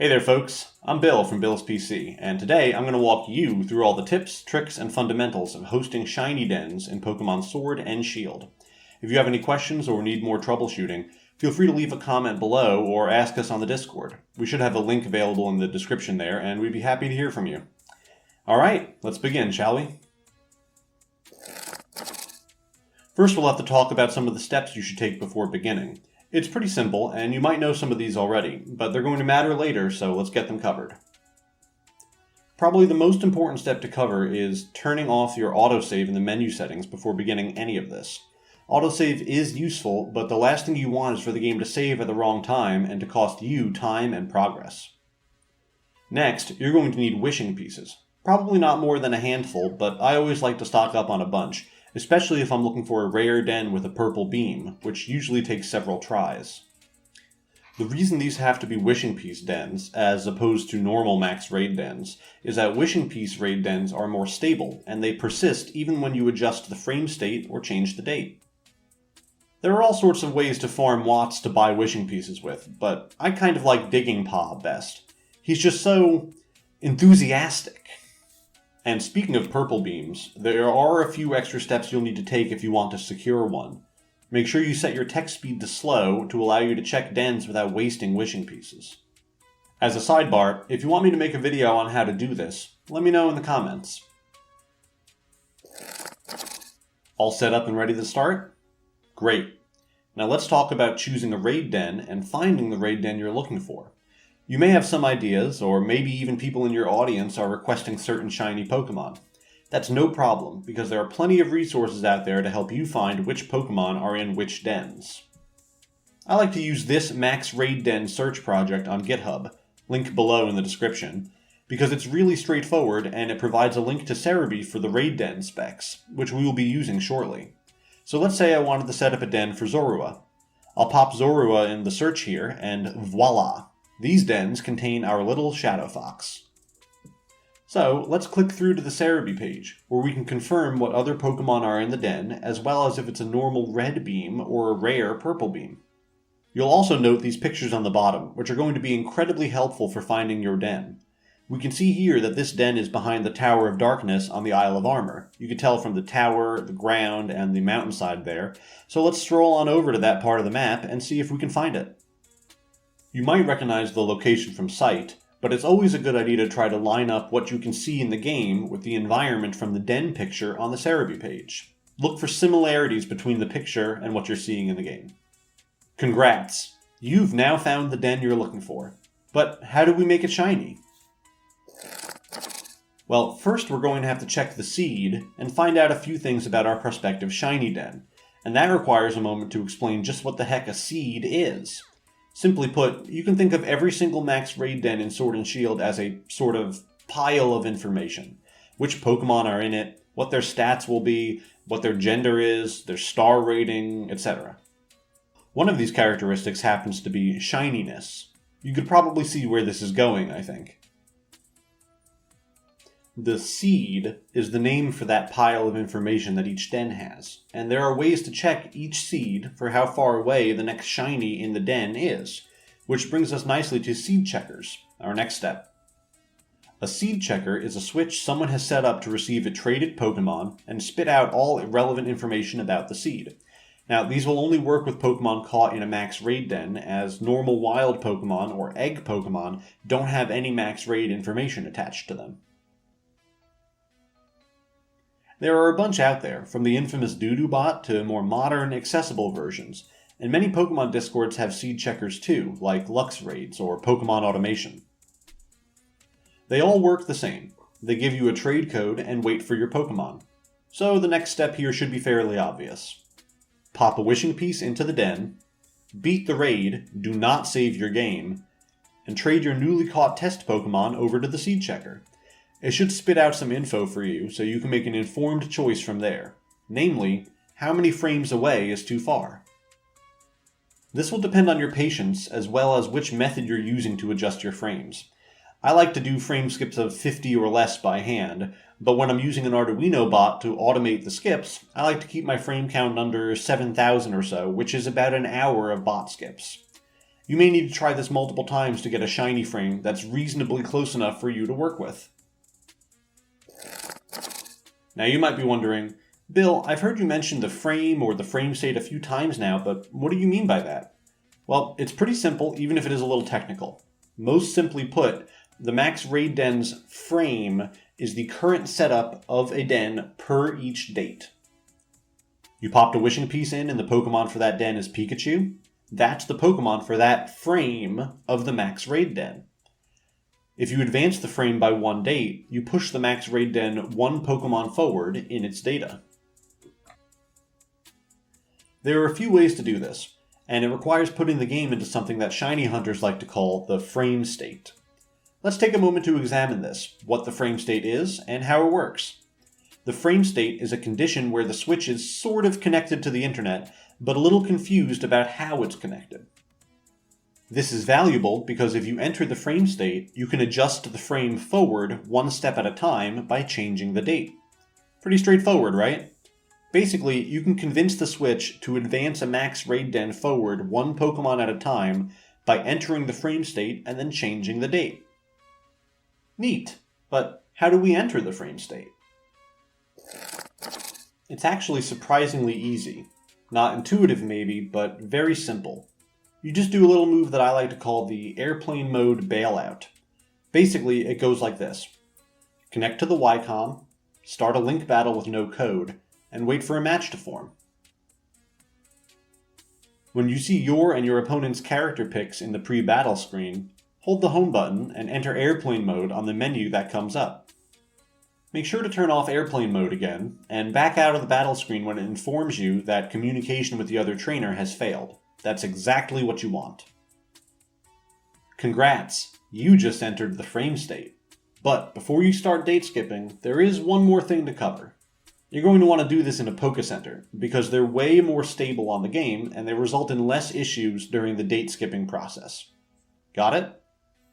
Hey there folks, I'm Bill from Bill's PC, and today I'm going to walk you through all the tips, tricks, and fundamentals of hosting shiny dens in Pokemon Sword and Shield. If you have any questions or need more troubleshooting, feel free to leave a comment below or ask us on the Discord. We should have a link available in the description there, and we'd be happy to hear from you. Alright, let's begin, shall we? First we'll have to talk about some of the steps you should take before beginning. It's pretty simple, and you might know some of these already, but they're going to matter later, so let's get them covered. Probably the most important step to cover is turning off your autosave in the menu settings before beginning any of this. Autosave is useful, but the last thing you want is for the game to save at the wrong time and to cost you time and progress. Next, you're going to need wishing pieces. Probably not more than a handful, but I always like to stock up on a bunch, especially if I'm looking for a rare den with a purple beam, which usually takes several tries. The reason these have to be wishing piece dens, as opposed to normal max raid dens, is that wishing piece raid dens are more stable, and they persist even when you adjust the frame state or change the date. There are all sorts of ways to farm watts to buy wishing pieces with, but I kind of like Digging Paw best. He's just so enthusiastic. And speaking of purple beams, there are a few extra steps you'll need to take if you want to secure one. Make sure you set your text speed to slow to allow you to check dens without wasting wishing pieces. As a sidebar, if you want me to make a video on how to do this, let me know in the comments. All set up and ready to start? Great. Now let's talk about choosing a raid den and finding the raid den you're looking for. You may have some ideas, or maybe even people in your audience are requesting certain shiny Pokemon. That's no problem, because there are plenty of resources out there to help you find which Pokemon are in which dens. I like to use this Max Raid Den search project on GitHub, link below in the description, because it's really straightforward and it provides a link to Cerebi for the raid den specs, which we will be using shortly. So let's say I wanted to set up a den for Zorua. I'll pop Zorua in the search here, and voila! These dens contain our little Shadow Fox. So, let's click through to the Cerebi page, where we can confirm what other Pokemon are in the den, as well as if it's a normal red beam or a rare purple beam. You'll also note these pictures on the bottom, which are going to be incredibly helpful for finding your den. We can see here that this den is behind the Tower of Darkness on the Isle of Armor. You can tell from the tower, the ground, and the mountainside there, so let's stroll on over to that part of the map and see if we can find it. You might recognize the location from sight, but it's always a good idea to try to line up what you can see in the game with the environment from the den picture on the Cerebi page. Look for similarities between the picture and what you're seeing in the game. Congrats! You've now found the den you're looking for. But how do we make it shiny? Well, first we're going to have to check the seed and find out a few things about our prospective shiny den, and that requires a moment to explain just what the heck a seed is. Simply put, you can think of every single max raid den in Sword and Shield as a sort of pile of information. Which Pokemon are in it, what their stats will be, what their gender is, their star rating, etc. One of these characteristics happens to be shininess. You could probably see where this is going, I think. The seed is the name for that pile of information that each den has, and there are ways to check each seed for how far away the next shiny in the den is, which brings us nicely to seed checkers, our next step. A seed checker is a switch someone has set up to receive a traded Pokemon and spit out all relevant information about the seed. Now, these will only work with Pokemon caught in a max raid den, as normal wild Pokemon or egg Pokemon don't have any max raid information attached to them. There are a bunch out there, from the infamous Doodoo bot to more modern, accessible versions, and many Pokemon Discords have seed checkers too, like Lux Raids or Pokemon Automation. They all work the same. They give you a trade code and wait for your Pokemon. So the next step here should be fairly obvious. Pop a wishing piece into the den, beat the raid, do not save your game, and trade your newly caught test Pokemon over to the seed checker. It should spit out some info for you, so you can make an informed choice from there. Namely, how many frames away is too far? This will depend on your patience, as well as which method you're using to adjust your frames. I like to do frame skips of 50 or less by hand, but when I'm using an Arduino bot to automate the skips, I like to keep my frame count under 7,000 or so, which is about an hour of bot skips. You may need to try this multiple times to get a shiny frame that's reasonably close enough for you to work with. Now you might be wondering, Bill, I've heard you mention the frame or the frame state a few times now, but what do you mean by that? Well, it's pretty simple, even if it is a little technical. Most simply put, the max raid den's frame is the current setup of a den per each date. You popped a wishing piece in and the Pokemon for that den is Pikachu. That's the Pokemon for that frame of the max raid den. If you advance the frame by one date, you push the max raid den one Pokemon forward in its data. There are a few ways to do this, and it requires putting the game into something that shiny hunters like to call the frame state. Let's take a moment to examine this, what the frame state is, and how it works. The frame state is a condition where the switch is sort of connected to the internet, but a little confused about how it's connected. This is valuable because if you enter the frame state, you can adjust the frame forward one step at a time by changing the date. Pretty straightforward, right? Basically, you can convince the switch to advance a max raid den forward one Pokemon at a time by entering the frame state and then changing the date. Neat, but how do we enter the frame state? It's actually surprisingly easy. Not intuitive maybe, but very simple. You just do a little move that I like to call the airplane mode bailout. Basically, it goes like this. Connect to the Ycom, start a link battle with no code, and wait for a match to form. When you see your and your opponent's character picks in the pre-battle screen, hold the home button and enter airplane mode on the menu that comes up. Make sure to turn off airplane mode again, and back out of the battle screen when it informs you that communication with the other trainer has failed. That's exactly what you want. Congrats! You just entered the frame state. But before you start date skipping, there is one more thing to cover. You're going to want to do this in a Poké Center, because they're way more stable on the game, and they result in less issues during the date skipping process. Got it?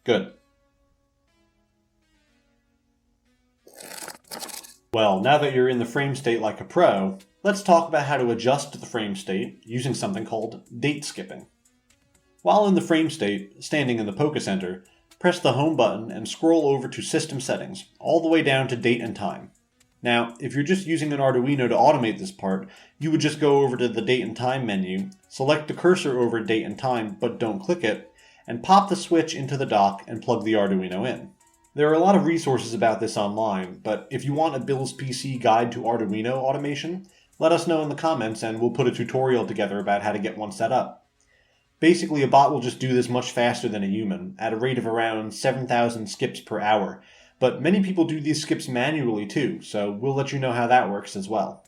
Good. Well, now that you're in the frame state like a pro, let's talk about how to adjust the frame state using something called date skipping. While in the frame state, standing in the Poké Center, press the home button and scroll over to System Settings, all the way down to Date and Time. Now, if you're just using an Arduino to automate this part, you would just go over to the Date and Time menu, select the cursor over Date and Time, but don't click it, and pop the switch into the dock and plug the Arduino in. There are a lot of resources about this online, but if you want a B1ll's PC guide to Arduino automation, let us know in the comments and we'll put a tutorial together about how to get one set up. Basically, a bot will just do this much faster than a human, at a rate of around 7,000 skips per hour, but many people do these skips manually too, so we'll let you know how that works as well.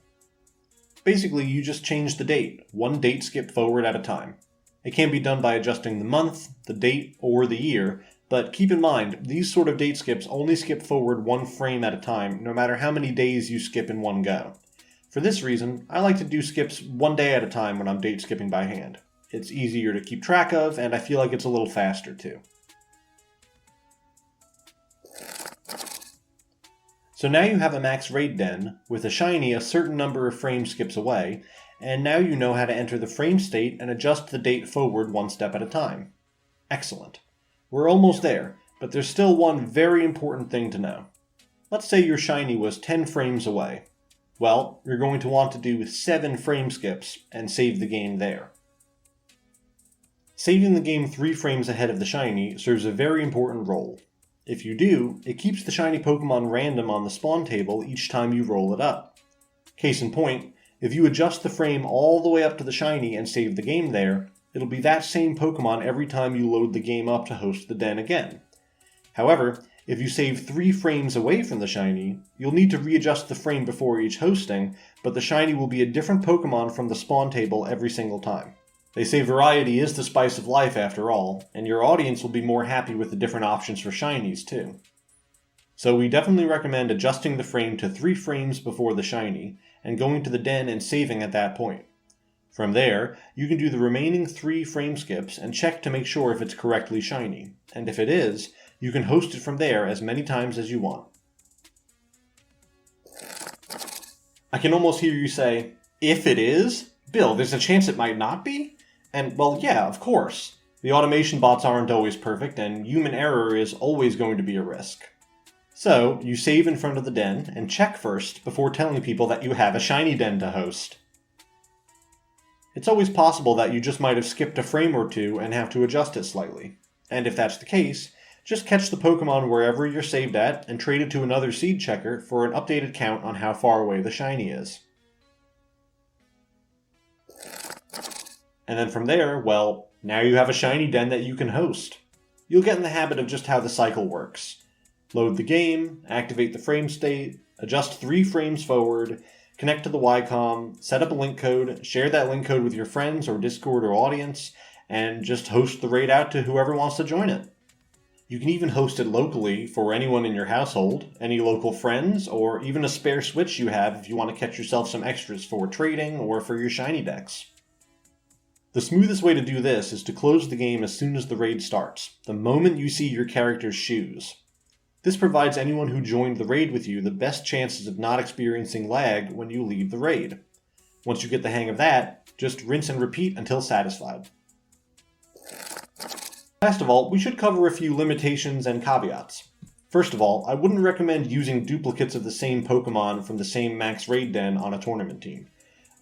Basically, you just change the date, one date skip forward at a time. It can be done by adjusting the month, the date, or the year, but keep in mind, these sort of date skips only skip forward one frame at a time, no matter how many days you skip in one go. For this reason, I like to do skips one day at a time when I'm date skipping by hand. It's easier to keep track of, and I feel like it's a little faster too. So now you have a max raid den, with a shiny a certain number of frame skips away, and now you know how to enter the frame state and adjust the date forward one step at a time. Excellent. We're almost there, but there's still one very important thing to know. Let's say your shiny was 10 frames away. Well, you're going to want to do 7 frame skips and save the game there. Saving the game 3 frames ahead of the shiny serves a very important role. If you do, it keeps the shiny Pokemon random on the spawn table each time you roll it up. Case in point, if you adjust the frame all the way up to the shiny and save the game there, it'll be that same Pokemon every time you load the game up to host the den again. However, if you save 3 frames away from the shiny, you'll need to readjust the frame before each hosting, but the shiny will be a different Pokemon from the spawn table every single time. They say variety is the spice of life after all, and your audience will be more happy with the different options for shinies too. So we definitely recommend adjusting the frame to 3 frames before the shiny, and going to the den and saving at that point. From there, you can do the remaining 3 frame skips and check to make sure if it's correctly shiny, and if it is, you can host it from there as many times as you want. I can almost hear you say, if it is? Bill, there's a chance it might not be? And, well, yeah, of course. The automation bots aren't always perfect, and human error is always going to be a risk. So, you save in front of the den, and check first before telling people that you have a shiny den to host. It's always possible that you just might have skipped a frame or two and have to adjust it slightly. And if that's the case, just catch the Pokemon wherever you're saved at and trade it to another seed checker for an updated count on how far away the shiny is. And then from there, well, now you have a shiny den that you can host. You'll get in the habit of just how the cycle works. Load the game, activate the frame state, adjust 3 frames forward, connect to the Ycom, set up a link code, share that link code with your friends or Discord or audience, and just host the raid out to whoever wants to join it. You can even host it locally for anyone in your household, any local friends, or even a spare Switch you have if you want to catch yourself some extras for trading or for your shiny decks. The smoothest way to do this is to close the game as soon as the raid starts, the moment you see your character's shoes. This provides anyone who joined the raid with you the best chances of not experiencing lag when you leave the raid. Once you get the hang of that, just rinse and repeat until satisfied. Last of all, we should cover a few limitations and caveats. First of all, I wouldn't recommend using duplicates of the same Pokemon from the same max raid den on a tournament team.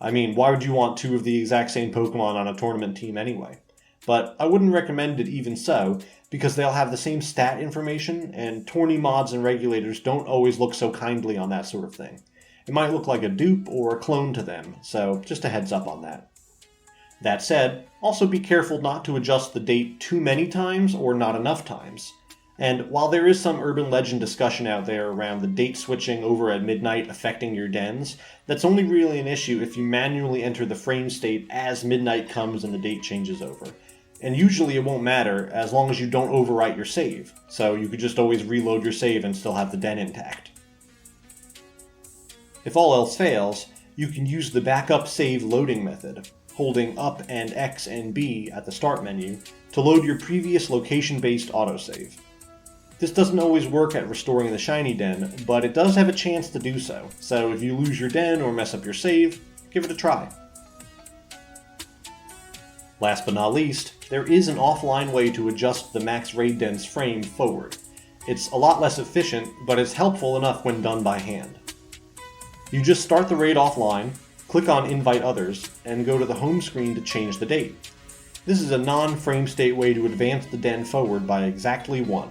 I mean, why would you want 2 of the exact same Pokemon on a tournament team anyway? But I wouldn't recommend it even so, because they'll have the same stat information, and tourney mods and regulators don't always look so kindly on that sort of thing. It might look like a dupe or a clone to them, so just a heads up on that. That said, also be careful not to adjust the date too many times or not enough times. And while there is some urban legend discussion out there around the date switching over at midnight affecting your dens, that's only really an issue if you manually enter the frame state as midnight comes and the date changes over. And usually it won't matter as long as you don't overwrite your save, so you could just always reload your save and still have the den intact. If all else fails, you can use the backup save loading method, holding up and X and B at the start menu to load your previous location-based autosave. This doesn't always work at restoring the shiny den, but it does have a chance to do so, so if you lose your den or mess up your save, give it a try. Last but not least, there is an offline way to adjust the max raid den's frame forward. It's a lot less efficient, but it's helpful enough when done by hand. You just start the raid offline, click on Invite Others, and go to the home screen to change the date. This is a non-frame state way to advance the den forward by exactly 1,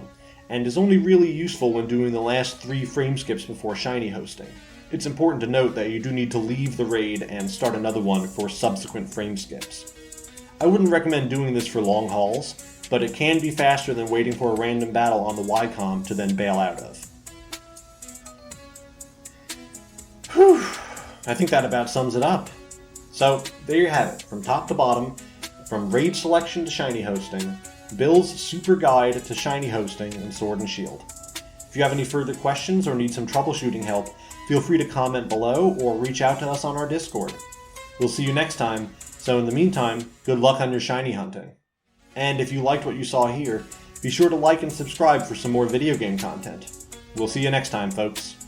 and is only really useful when doing the last 3 frame skips before shiny hosting. It's important to note that you do need to leave the raid and start another one for subsequent frame skips. I wouldn't recommend doing this for long hauls, but it can be faster than waiting for a random battle on the Ycom to then bail out of. Whew, I think that about sums it up. So, there you have it, from top to bottom, from raid selection to shiny hosting, Bill's super guide to shiny hosting and Sword and Shield. If you have any further questions or need some troubleshooting help, feel free to comment below or reach out to us on our Discord. We'll see you next time, so in the meantime, good luck on your shiny hunting. And if you liked what you saw here, be sure to like and subscribe for some more video game content. We'll see you next time, folks.